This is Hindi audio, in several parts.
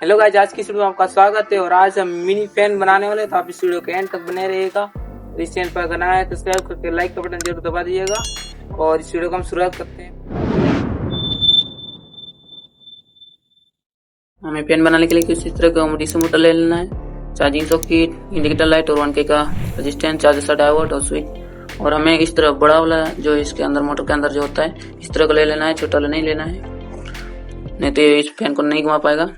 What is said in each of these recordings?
हेलो गाइस, आज की वीडियो में आपका स्वागत है। और आज हम मिनी फैन बनाने वाले हैं, तो आप इस वीडियो के एंड तक बने रहिएगा। और इस चैनल पर अगर नया है तो सब्सक्राइब करके लाइक का बटन जरूर दबा दीजिएगा। और इस वीडियो को हम शुरुआत करते हैं। हमें फैन बनाने के लिए किसी तरह का डीसी मोटर ले लेना है, चार्जिंग सॉकेट, इंडिकेटर लाइट और 1K का रेजिस्टेंस, चार्जर, डायोड और स्विच। और हमें इस तरह बड़ा वाला जो इसके अंदर मोटर के अंदर जो होता है इस तरह का ले लेना है, छोटा वाला नहीं लेना है, नहीं तो इस फैन को नहीं घुमा पाएगा।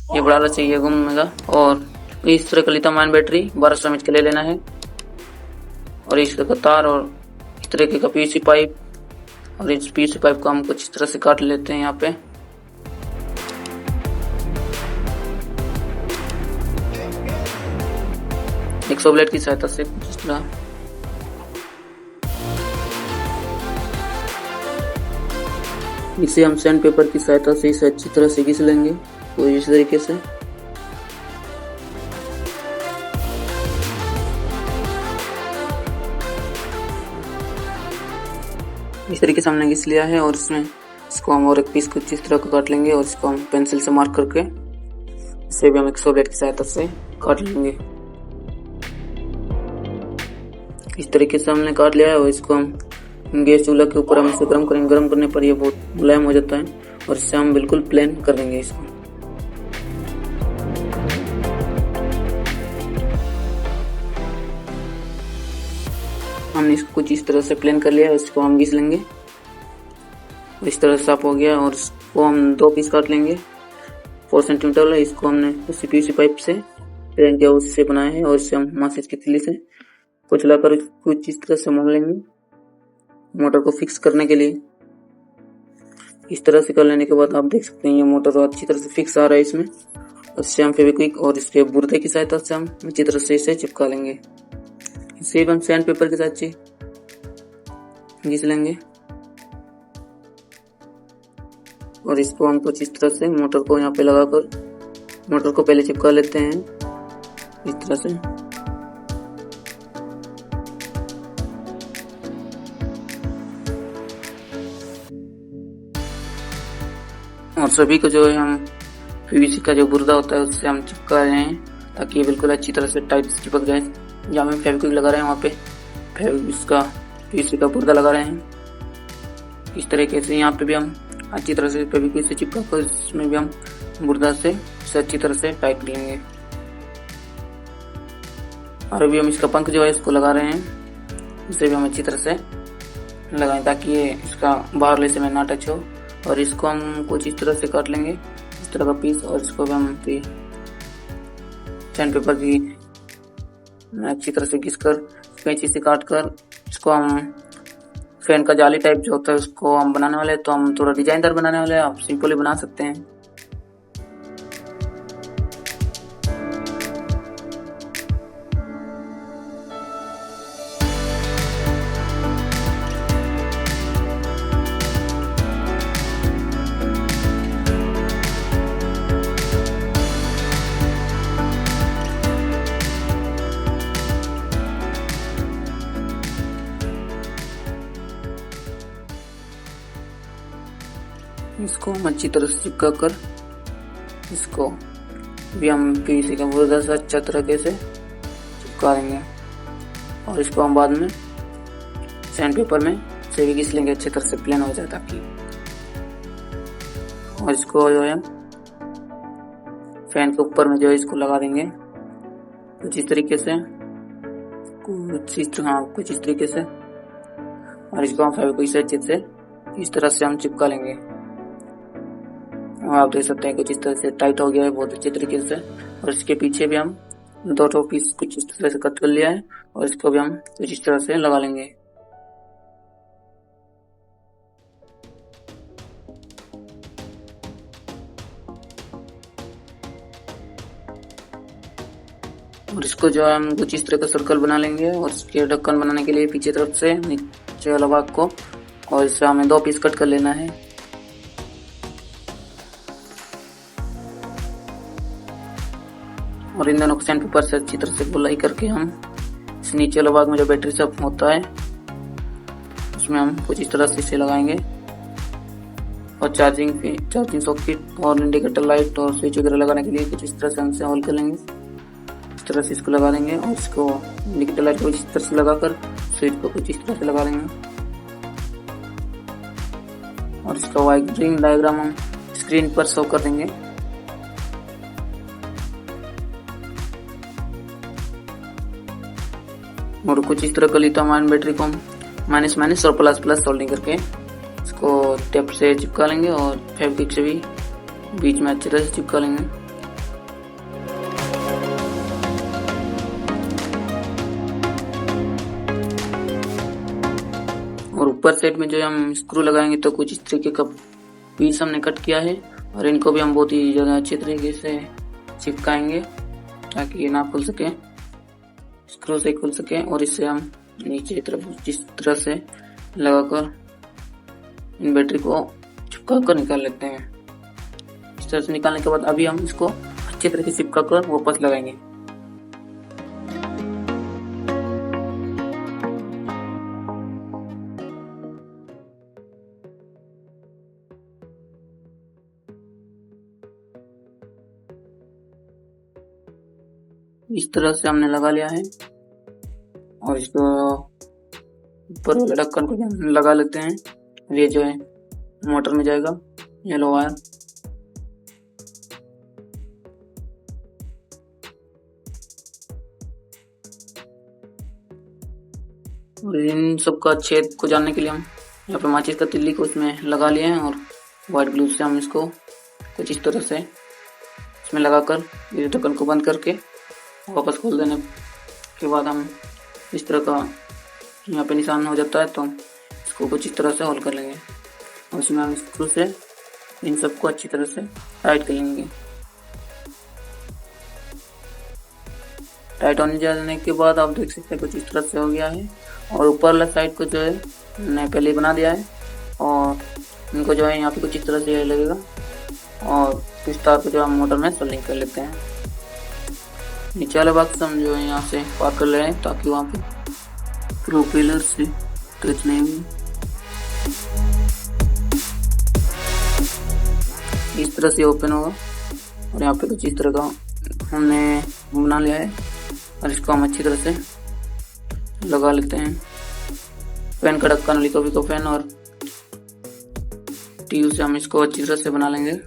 ये बड़ा वाला चाहिए, घूमेगा। और इस तरह का लिथियम आयन बैटरी 1200 mAh के ले लेना है। और इस तरह का तार और इस तरह का पीवीसी पाइप। और इस पीवीसी पाइप को हम कुछ इस तरह से काट लेते हैं। यहाँ पे एक सौ ब्लेड की सहायता से कुछ इस तरह इसे हम सैंड पेपर की सहायता से इसे अच्छी तरह से घिस लेंगे। तो इस तरीके से हमने घिस लिया है। और इसमें इसको हम और एक पीस कुछ इस तरह का काट लेंगे। और इसको हम पेंसिल से मार्क करके इसे भी हम 100 ब्लेड की सहायता से काट लेंगे। इस तरीके से हमने काट लिया है। और इसको हम गैस चूल्हा के ऊपर हम इसे गर्म करेंगे। गर्म करने पर ये बहुत मुलायम हो जाता है और इससे हम बिल्कुल प्लेन कर देंगे इसको। हमने इसको कुछ इस तरह से प्लेन कर लिया है। इसको हम घिस लेंगे। इस तरह साफ हो गया। और इसको हम 2 पीस काट लेंगे 4 सेंटीमीटर वाला। इसको हमने उसी पीवीसी पाइप से प्लेन किया, उससे बनाया है। और इससे हम माचिस की तीली से कुछ लाकर कुछ इस तरह से मोड़ लेंगे मोटर को फिक्स करने के लिए। इस तरह से कर लेने के बाद आप देख सकते हैं ये मोटर अच्छी तरह से फिक्स आ रहा है इसमें। इससे हम फेविक्विक और इसके बुर्दे की सहायता से हम अच्छी तरह से इसे चिपका लेंगे। इसे हम सैंड पेपर के साथ घिस लेंगे। और इसको हम कुछ इस तरह से मोटर को यहाँ पे लगाकर मोटर को पहले चिपका लेते हैं इस तरह से। और सभी को जो है हम पीवीसी का जो बुर्दा होता है उससे हम चिपका रहे हैं ताकि ये बिल्कुल अच्छी तरह से टाइट चिपक जाए। जहाँ हम फेविक्विक लगा रहे हैं वहाँ पे इसका पीवीसी का बुर्दा लगा रहे हैं। इस तरीके से यहाँ पे भी हम अच्छी तरह से फेविक्विक से चिपका कर इसमें भी हम बुर्दा से अच्छी तरह से टाइट लेंगे। और अभी हम इसका पंख जो है इसको लगा रहे हैं। इसे भी हम अच्छी तरह से लगाएं ताकि ये इसका बाहरले से में ना टच हो। और इसको हम कुछ इस तरह से काट लेंगे, इस तरह का पीस। और इसको भी हम सैंड पेपर की अच्छी तरह से घिसकर कैंची से काट कर इसको हम फैन का जाली टाइप जो होता है उसको हम बनाने वाले हैं। तो हम थोड़ा डिजाइनदार बनाने वाले हैं, आप सिंपली बना सकते हैं। इसको हम अच्छी तरह से चिपका कर इसको भी हम पीवीसी का बुर्दा से अच्छा तरीके से चिपका देंगे। और इसको हम बाद में सैंड पेपर में से भी घिस लेंगे अच्छी तरह से प्लेन हो जाए ताकि। और इसको जो है फैन के ऊपर में जो है इसको लगा देंगे कुछ इस तरीके से, कुछ इस तरीके से। और इसको हम फेविक्विक से अच्छे से इस तरह से हम चिपका लेंगे। आप देख सकते हैं कुछ इस तरह से टाइट हो गया है बहुत अच्छे तरीके से। और इसके पीछे भी हम 2 पीस कुछ इस तरह से कट कर लिया है। और इसको भी हम कुछ इस तरह से लगा लेंगे। और इसको जो है हम कुछ इस तरह का सर्कल बना लेंगे। और इसके ढक्कन बनाने के लिए पीछे तरफ से नीचे वाला भाग को और इससे हमें 2 पीस कट कर लेना है। और इन दोनों को सैंड पेपर से अच्छी तरह से गोलाई करके हम इस नीचे वाले भाग में जो बैटरी सब होता है उसमें हम कुछ इस तरह से इसे लगाएंगे। और चार्जिंग सॉकेट और इंडिकेटर लाइट और स्विच वगैरह लगाने के लिए कुछ इस तरह से हम इसे ऑन कर लेंगे। इस तरह से इसको लगा देंगे और इसको इंडिकेटर लाइट को इस तरह से लगाकर स्विच को कुछ इस तरह से लगा देंगे और इसका वायरिंग डायग्राम हम स्क्रीन पर शो कर देंगे। और कुछ इस तरह का लिथियम आयन बैटरी को हम माइनस माइनस और प्लस प्लस सोल्डिंग करके इसको टेप से चिपका लेंगे और फेविक्विक से भी बीच में अच्छी तरह से चिपका लेंगे। और ऊपर साइड में जो हम स्क्रू लगाएंगे तो कुछ इस तरीके का पीस हमने कट किया है और इनको भी हम बहुत ही ज़्यादा अच्छे तरीके से चिपकाएंगे ताकि ये ना खुल सके, स्क्रू से खुल सके। और इससे हम नीचे की तरफ जिस तरह से लगाकर इन बैटरी को चिपका कर निकाल लेते हैं। इस तरह से निकालने के बाद अभी हम इसको अच्छी तरह से चिपका कर वापस लगाएंगे। इस तरह से हमने लगा लिया है और इसको ऊपर वाले ढक्कन को हम लगा लेते हैं। ये जो है मोटर में जाएगा येलो वायर। और इन सब का छेद को जानने के लिए हम यहाँ पे माचिस का तिल्ली को इसमें लगा लिए हैं और व्हाइट ग्लू से हम इसको कुछ इस तरह से इसमें लगाकर ये ढक्कन को बंद करके वापस खोल देने के बाद हम इस तरह का यहाँ पे निशान हो जाता है तो इसको कुछ इस तरह से होल्ड कर लेंगे और इसमें हम स्क्रू से इन सबको अच्छी तरह से टाइट कर लेंगे। टाइट होने जाने के बाद आप देख सकते हैं कुछ इस तरह से हो गया है। और ऊपर वाला साइड को जो है मैंने पहले बना दिया है और इनको जो है यहाँ पे कुछ इस तरह से लगेगा और इस तार को जो हम मोटर में सोल्डिंग कर लेते हैं। नीचे वाला बॉक्स हम जो है यहाँ से पार कर ले रहे हैं ताकि वहाँ पे प्रोपेलर से टच नहीं हुई। इस तरह से ओपन होगा और यहाँ पे कुछ इस तरह का हमने बना लिया है और इसको हम अच्छी तरह से लगा लेते हैं। फैन का ढक्कन, लिथोविको फैन और ट्यूब से हम इसको अच्छी तरह से बना लेंगे।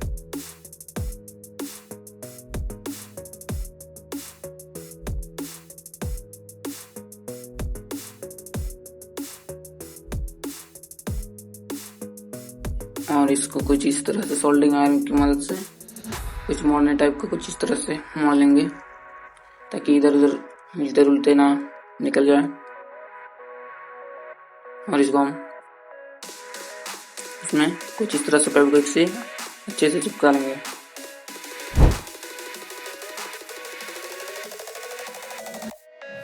और इसको कुछ इस तरह से सोल्डिंग आयरन की मदद से कुछ मोड़ने टाइप का कुछ इस तरह से मोड़ लेंगे ताकि इधर उधर मिलते रुलते ना निकल जाए। और इसको हम इसमें कुछ इस तरह से फेविक्विक से अच्छे से चिपका लेंगे।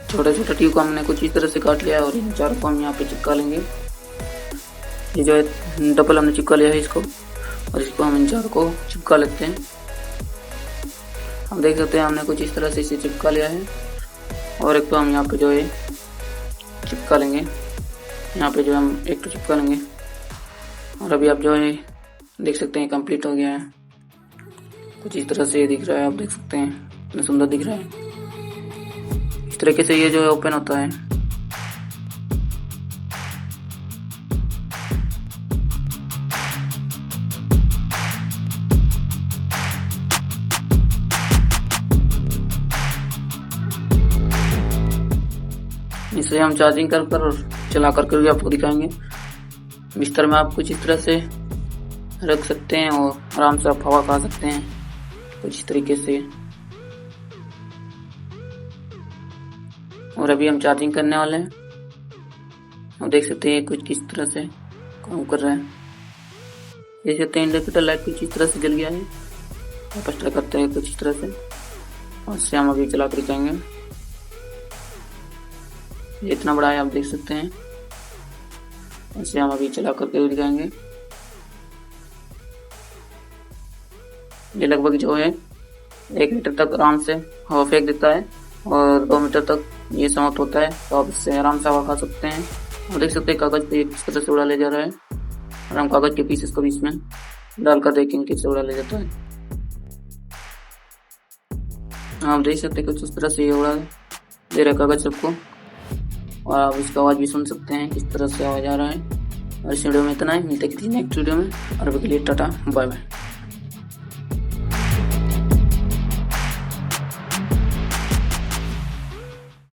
छोटा छोटा ट्यूब को हमने कुछ इस तरह से काट लिया है और इन चारों को हम यहाँ पे चिपका लेंगे। ये जो है डबल हमने चिपका लिया है इसको और इसको हम इन चारों को चिपका लेते हैं। हम देख सकते हैं हमने कुछ इस तरह से इसे चिपका लिया है और एक तो हम यहाँ पे जो है चिपका लेंगे। यहाँ पे जो हम एक तो चिपका लेंगे और अभी आप जो है देख सकते हैं कंप्लीट हो गया है। कुछ इस तरह से ये दिख रहा है, आप देख सकते हैं कितना सुंदर दिख रहा है। इस तरीके से ये जो है ओपन होता है। इसे हम चार्जिंग कर और चला कर भी आपको दिखाएंगे। बिस्तर में आप कुछ इस तरह से रख सकते हैं और आराम से आप हवा खा सकते हैं कुछ इस तरीके से। और अभी हम चार्जिंग करने वाले हैं। आप देख सकते हैं कुछ किस तरह से काम कर रहा है। देख सकते हैं इंडिकेटर लाइट कुछ इस तरह से जल गया है। आप ट्राई करते हैं कुछ इस तरह से और इससे हम अभी चला कर दिखाएंगे। ये इतना बड़ा है, आप देख सकते हैं। इसे हम अभी चला करके दिखाएंगे। ये लगभग जो है 1 मीटर तक आराम से हवा फेंक देता है और 2 मीटर तक ये समाप्त होता है। तो आप इससे आराम से हवा खा सकते हैं। और देख सकते हैं कागज पे इस तरह से उड़ा ले जा रहा है और हम कागज के पीसेस को भी इसमें डालकर देखेंगे कैसे उड़ा ले जाता है। आप देख सकते हैं कुछ उस तरह से ये उड़ा दे रहा कागज सबको, और आप इसका आवाज़ भी सुन सकते हैं किस तरह से आवाज़ आ रहा है। और इस वीडियो में इतना ही, मिलते हैं किसी नेक्स्ट वीडियो में, और अभी के लिए टाटा बाय बाय।